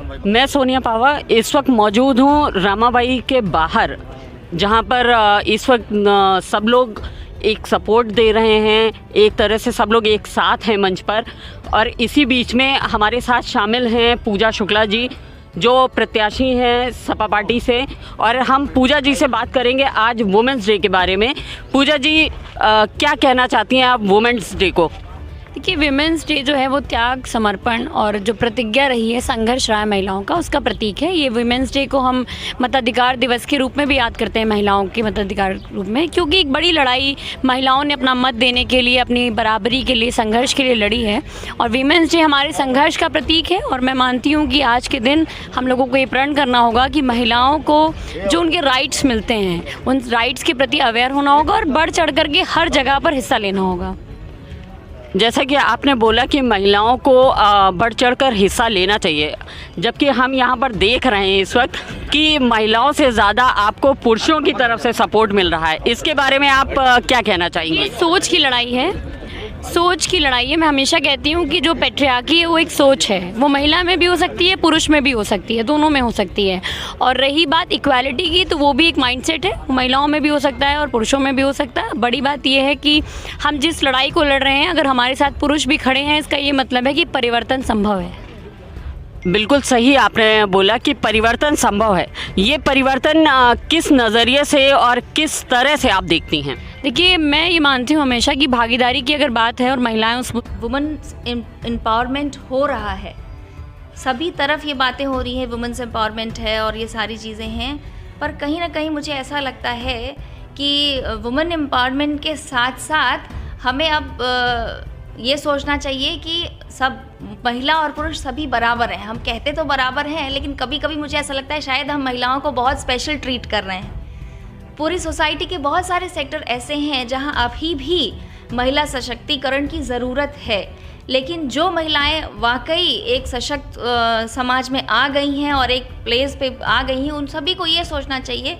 मैं सोनिया पावा इस वक्त मौजूद हूँ रामाबाई के बाहर, जहाँ पर इस वक्त सब लोग एक सपोर्ट दे रहे हैं, एक तरह से सब लोग एक साथ हैं मंच पर। और इसी बीच में हमारे साथ शामिल हैं पूजा शुक्ला जी, जो प्रत्याशी हैं सपा पार्टी से, और हम पूजा जी से बात करेंगे आज वुमेंस डे के बारे में। पूजा जी, क्या कहना चाहती हैं आप वुमेंस डे को? देखिए, विमेंस डे जो है वो त्याग, समर्पण और जो प्रतिज्ञा रही है संघर्ष रहा है महिलाओं का, उसका प्रतीक है। ये विमेंस डे को हम मताधिकार दिवस के रूप में भी याद करते हैं, महिलाओं के मताधिकार के रूप में, क्योंकि एक बड़ी लड़ाई महिलाओं ने अपना मत देने के लिए, अपनी बराबरी के लिए, संघर्ष के लिए लड़ी है। और विमेंस डे हमारे संघर्ष का प्रतीक है। और मैं मानती हूँ कि आज के दिन हम लोगों को ये प्रण करना होगा कि महिलाओं को जो उनके राइट्स मिलते हैं उन राइट्स के प्रति अवेयर होना होगा और बढ़ चढ़ करके हर जगह पर हिस्सा लेना होगा। जैसा कि आपने बोला कि महिलाओं को बढ़ चढ़कर हिस्सा लेना चाहिए, जबकि हम यहाँ पर देख रहे हैं इस वक्त कि महिलाओं से ज़्यादा आपको पुरुषों की तरफ से सपोर्ट मिल रहा है। इसके बारे में आप क्या कहना चाहेंगे? ये सोच की लड़ाई है, सोच की लड़ाई है। मैं हमेशा कहती हूँ कि जो पैट्रियार्की है वो एक सोच है, वो महिला में भी हो सकती है, पुरुष में भी हो सकती है, दोनों में हो सकती है। और रही बात इक्वालिटी की, तो वो भी एक माइंडसेट है, महिलाओं में भी हो सकता है और पुरुषों में भी हो सकता है। बड़ी बात ये है कि हम जिस लड़ाई को लड़ रहे हैं, अगर हमारे साथ पुरुष भी खड़े हैं, इसका ये मतलब है कि परिवर्तन संभव है। बिल्कुल सही आपने बोला कि परिवर्तन संभव है। ये परिवर्तन किस नज़रिए से और किस तरह से आप देखती हैं? देखिए, मैं ये मानती हूँ हमेशा कि भागीदारी की अगर बात है और महिलाएं उस वुमेन्स एम्पावरमेंट हो रहा है, सभी तरफ ये बातें हो रही हैं, वुमेन्स एम्पावरमेंट है और ये सारी चीज़ें हैं, पर कहीं ना कहीं मुझे ऐसा लगता है कि वुमेन एम्पावरमेंट के साथ साथ हमें अब ये सोचना चाहिए कि सब महिला और पुरुष सभी बराबर हैं। हम कहते तो बराबर हैं, लेकिन कभी कभी मुझे ऐसा लगता है शायद हम महिलाओं को बहुत स्पेशल ट्रीट कर रहे हैं। पूरी सोसाइटी के बहुत सारे सेक्टर ऐसे हैं जहां अभी भी महिला सशक्तिकरण की ज़रूरत है, लेकिन जो महिलाएं वाकई एक सशक्त समाज में आ गई हैं और एक प्लेस पे आ गई हैं, उन सभी को ये सोचना चाहिए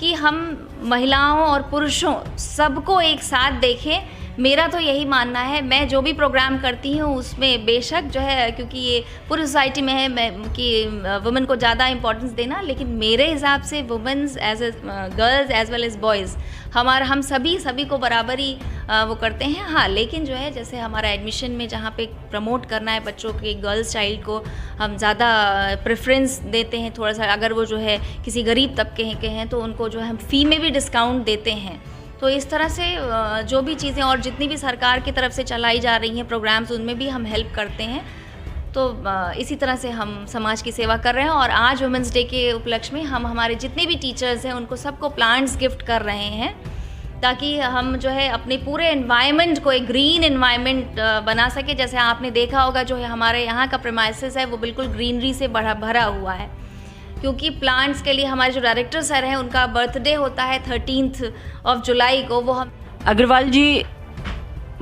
कि हम महिलाओं और पुरुषों सबको एक साथ देखें। मेरा तो यही मानना है। मैं जो भी प्रोग्राम करती हूँ उसमें बेशक जो है, क्योंकि ये पूरी सोसाइटी में है मैं कि वुमेन को ज़्यादा इंपॉर्टेंस देना, लेकिन मेरे हिसाब से women's as a girls as well as boys हम सभी को बराबरी वो करते हैं। हाँ, लेकिन जो है जैसे हमारा एडमिशन में जहाँ पे प्रमोट करना है बच्चों के, गर्ल्स चाइल्ड को हम ज़्यादा प्रेफरेंस देते हैं थोड़ा सा। अगर वो जो है किसी गरीब तबके के हैं तो उनको जो है हम फ़ी में भी डिस्काउंट देते हैं। तो इस तरह से जो भी चीज़ें और जितनी भी सरकार की तरफ से चलाई जा रही हैं प्रोग्राम्स, उनमें भी हम हेल्प करते हैं। तो इसी तरह से हम समाज की सेवा कर रहे हैं। और आज वुमेंस डे के उपलक्ष्य में हम हमारे जितने भी टीचर्स हैं उनको सबको प्लांट्स गिफ्ट कर रहे हैं, ताकि हम जो है अपने पूरे एनवायरनमेंट को एक ग्रीन एनवायरनमेंट बना सके। जैसे आपने देखा होगा जो है हमारे यहाँ का प्रेमाइसेस है वो बिल्कुल ग्रीनरी से भरा हुआ है, क्योंकि प्लांट्स के लिए हमारे जो डायरेक्टर सर हैं उनका बर्थडे होता है 13 जुलाई को। वो हम अग्रवाल जी,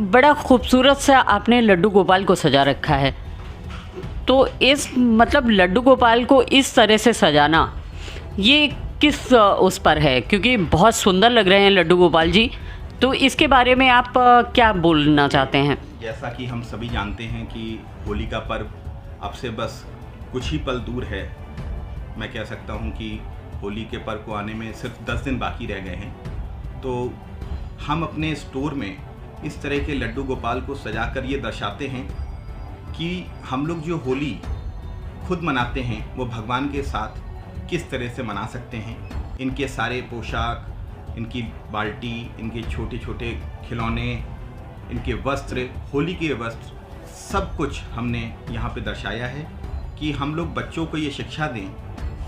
बड़ा खूबसूरत सा आपने लड्डू गोपाल को सजा रखा है, तो इस मतलब लड्डू गोपाल को इस तरह से सजाना ये किस उस पर है? क्योंकि बहुत सुंदर लग रहे हैं लड्डू गोपाल जी, तो इसके बारे में आप क्या बोलना चाहते हैं? जैसा कि हम सभी जानते हैं कि होली का पर्व अब से बस कुछ ही पल दूर है। मैं कह सकता हूं कि होली के पर्व को आने में सिर्फ 10 दिन बाकी रह गए हैं। तो हम अपने स्टोर में इस तरह के लड्डू गोपाल को सजाकर ये दर्शाते हैं कि हम लोग जो होली खुद मनाते हैं वो भगवान के साथ किस तरह से मना सकते हैं। इनके सारे पोशाक, इनकी बाल्टी, इनके छोटे छोटे खिलौने, इनके वस्त्र, होली के वस्त्र, सब कुछ हमने यहाँ पे दर्शाया है कि हम लोग बच्चों को ये शिक्षा दें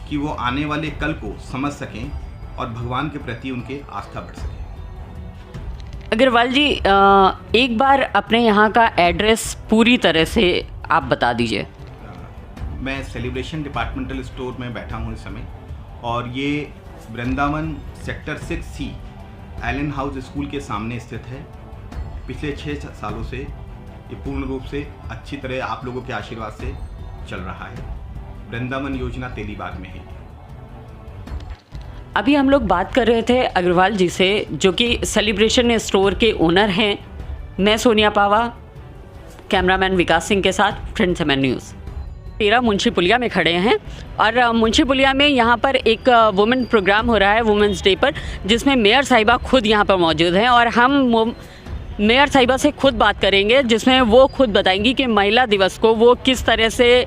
कि वो आने वाले कल को समझ सकें और भगवान के प्रति उनके आस्था बढ़ सके। अग्रवाल जी, एक बार अपने यहाँ का एड्रेस पूरी तरह से आप बता दीजिए। मैं सेलिब्रेशन डिपार्टमेंटल स्टोर में बैठा हूँ इस समय, और ये Vrindavan sector 6C Allen house school के सामने स्थित है। पिछले 6 सालों से ये पूर्ण रूप से अच्छी तरह आप लोगों के आशीर्वाद से चल रहा है। वृंदावन योजना तेलीबाग में है। अभी हम लोग बात कर रहे थे अग्रवाल जी से, जो कि सेलिब्रेशन स्टोर के ओनर हैं। मैं सोनिया पावा, कैमरामैन विकास सिंह के साथ, फ्रेंड्स एमएन न्यूज़। टेरा मुंशी पुलिया में खड़े हैं और मुंशी पुलिया में यहाँ पर एक वुमेन प्रोग्राम हो रहा है वुमेंस डे पर, जिसमें मेयर साहिबा खुद यहाँ पर मौजूद हैं और हम मेयर साहिबा से खुद बात करेंगे, जिसमें वो खुद बताएंगी कि महिला दिवस को वो किस तरह से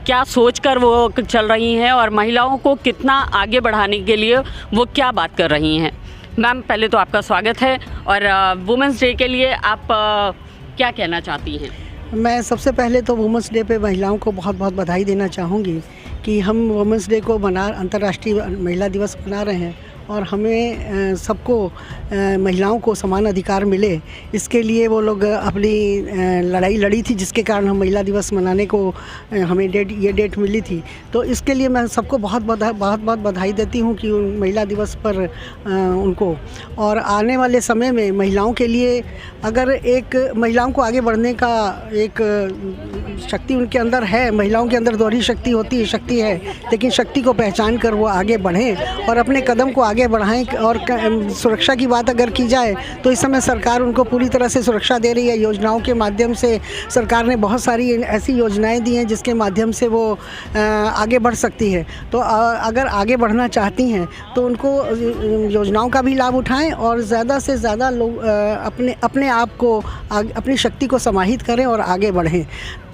क्या सोचकर वो चल रही हैं और महिलाओं को कितना आगे बढ़ाने के लिए वो क्या बात कर रही हैं। मैम, पहले तो आपका स्वागत है और वुमेंस डे के लिए आप क्या कहना चाहती हैं? मैं सबसे पहले तो वुमेंस डे पे महिलाओं को बहुत बहुत बधाई देना चाहूँगी कि हम वुमेंस डे को अंतर्राष्ट्रीय महिला दिवस मना रहे हैं और हमें सबको महिलाओं को समान अधिकार मिले, इसके लिए वो लोग अपनी लड़ाई लड़ी थी, जिसके कारण हम महिला दिवस मनाने को हमें ये डेट मिली थी। तो इसके लिए मैं सबको बहुत बहुत बधाई देती हूँ कि महिला दिवस पर उनको, और आने वाले समय में महिलाओं के लिए अगर एक महिलाओं को आगे बढ़ने का एक शक्ति उनके अंदर है, महिलाओं के अंदर दोहरी शक्ति है, लेकिन शक्ति को पहचान कर वो आगे बढ़ें और अपने कदम को आगे बढ़ाएं। और सुरक्षा की बात अगर की जाए तो इस समय सरकार उनको पूरी तरह से सुरक्षा दे रही है। योजनाओं के माध्यम से सरकार ने बहुत सारी ऐसी योजनाएं दी हैं जिसके माध्यम से वो आगे बढ़ सकती है। तो अगर आगे बढ़ना चाहती हैं तो उनको योजनाओं का भी लाभ उठाएं और ज़्यादा से ज़्यादा लोग अपने आप को अपनी शक्ति को समाहित करें और आगे बढ़ें।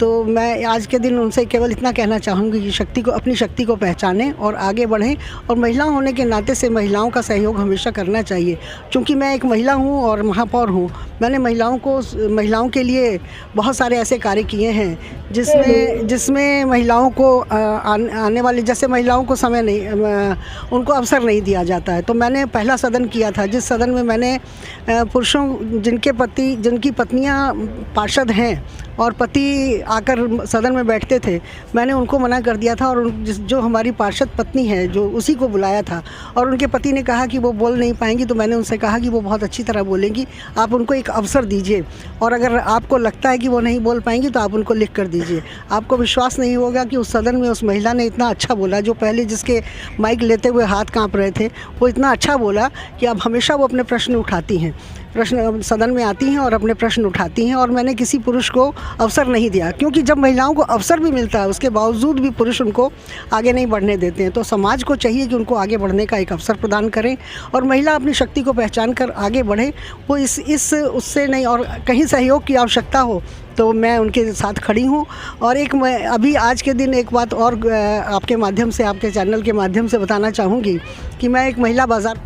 तो मैं आज के दिन उनसे केवल इतना कहना चाहूँगी कि अपनी शक्ति को पहचानें और आगे बढ़ें। और महिला होने के नाते से महिलाओं का सहयोग हमेशा करना चाहिए। चूँकि मैं एक महिला हूँ और महापौर हूँ, मैंने महिलाओं के लिए बहुत सारे ऐसे कार्य किए हैं जिसमें महिलाओं को आने वाले, जैसे महिलाओं को उनको अवसर नहीं दिया जाता है। तो मैंने पहला सदन किया था, जिस सदन में मैंने पुरुषों जिनकी पत्नियाँ पार्षद हैं और पति आकर सदन में बैठते थे, मैंने उनको मना कर दिया था और जो हमारी पार्षद पत्नी है जो उसी को बुलाया था। और उनके पति ने कहा कि वो बोल नहीं पाएंगी, तो मैंने उनसे कहा कि वो बहुत अच्छी तरह बोलेंगी, आप उनको एक अवसर दीजिए। और अगर आपको लगता है कि वो नहीं बोल पाएंगी तो आप उनको लिख कर दीजिए। आपको विश्वास नहीं होगा कि उस सदन में उस महिला ने इतना अच्छा बोला, जो पहले जिसके माइक लेते हुए हाथ काँप रहे थे, वो इतना अच्छा बोला कि अब हमेशा वो अपने प्रश्न उठाती हैं, सदन में आती हैं और अपने प्रश्न उठाती हैं। और मैंने किसी पुरुष को अवसर नहीं दिया, क्योंकि जब महिलाओं को अवसर भी मिलता है उसके बावजूद भी पुरुष उनको आगे नहीं बढ़ने देते हैं। तो समाज को चाहिए कि उनको आगे बढ़ने का एक अवसर प्रदान करें और महिला अपनी शक्ति को पहचान कर आगे बढ़े। वो उससे नहीं, और कहीं सहयोग की आवश्यकता हो तो मैं उनके साथ खड़ी हूँ। और मैं अभी आज के दिन एक बात और आपके माध्यम से, आपके चैनल के माध्यम से बताना चाहूँगी कि मैं एक महिला बाजार।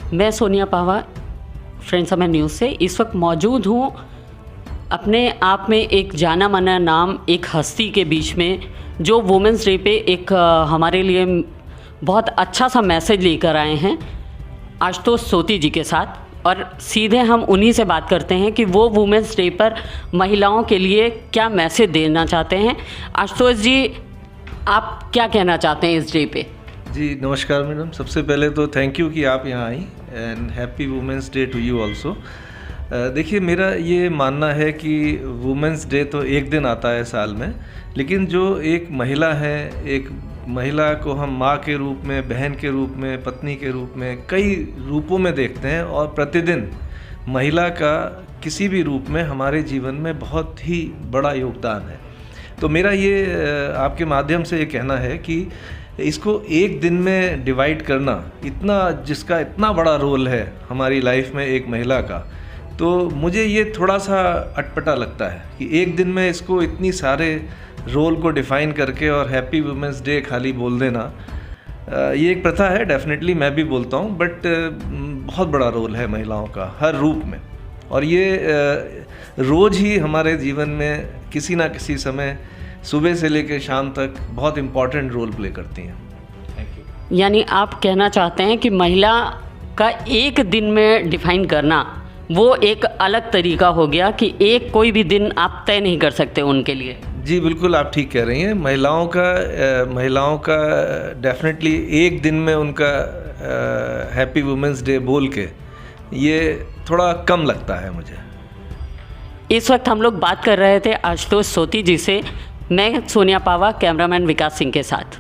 मैं सोनिया पावा, फ्रेंड्स समय न्यूज़ से इस वक्त मौजूद हूँ अपने आप में एक जाना माना नाम, एक हस्ती के बीच में, जो वुमेंस डे पे एक हमारे लिए बहुत अच्छा सा मैसेज लेकर आए हैं, आशुतोष सोती जी के साथ। और सीधे हम उन्हीं से बात करते हैं कि वो वुमेंस डे पर महिलाओं के लिए क्या मैसेज देना चाहते हैं। आशुतोष जी, आप क्या कहना चाहते हैं इस डे पे? जी नमस्कार मैडम, सबसे पहले तो थैंक यू कि आप यहाँ आई and happy women's day to you also. देखिए, मेरा ये मानना है कि वुमेंस डे तो एक दिन आता है साल में, लेकिन जो एक महिला है, एक महिला को हम माँ के रूप में, बहन के रूप में, पत्नी के रूप में, कई रूपों में देखते हैं और प्रतिदिन महिला का किसी भी रूप में हमारे जीवन में बहुत ही बड़ा योगदान है। तो मेरा ये आपके माध्यम से ये कहना है कि इसको एक दिन में डिवाइड करना, जिसका इतना बड़ा रोल है हमारी लाइफ में एक महिला का, तो मुझे ये थोड़ा सा अटपटा लगता है कि एक दिन में इसको इतनी सारे रोल को डिफ़ाइन करके और हैप्पी वुमेंस डे खाली बोल देना, ये एक प्रथा है, डेफिनेटली मैं भी बोलता हूँ, बट बहुत बड़ा रोल है महिलाओं का हर रूप में। और ये रोज़ ही हमारे जीवन में किसी ना किसी समय, सुबह से लेकर शाम तक, बहुत इम्पॉर्टेंट रोल प्ले करती हैं। Thank you. यानी आप कहना चाहते हैं कि महिला का एक दिन में डिफाइन करना वो एक अलग तरीका हो गया कि एक कोई भी दिन आप तय नहीं कर सकते उनके लिए। जी बिल्कुल, आप ठीक कह रही हैं। महिलाओं का डेफिनेटली एक दिन में उनका हैप्पी वुमेंस डे बोल के ये थोड़ा कम लगता है मुझे। इस वक्त हम लोग बात कर रहे थे आशुतोष सोती जी से। मैं सोनिया पावा, कैमरामैन विकास सिंह के साथ।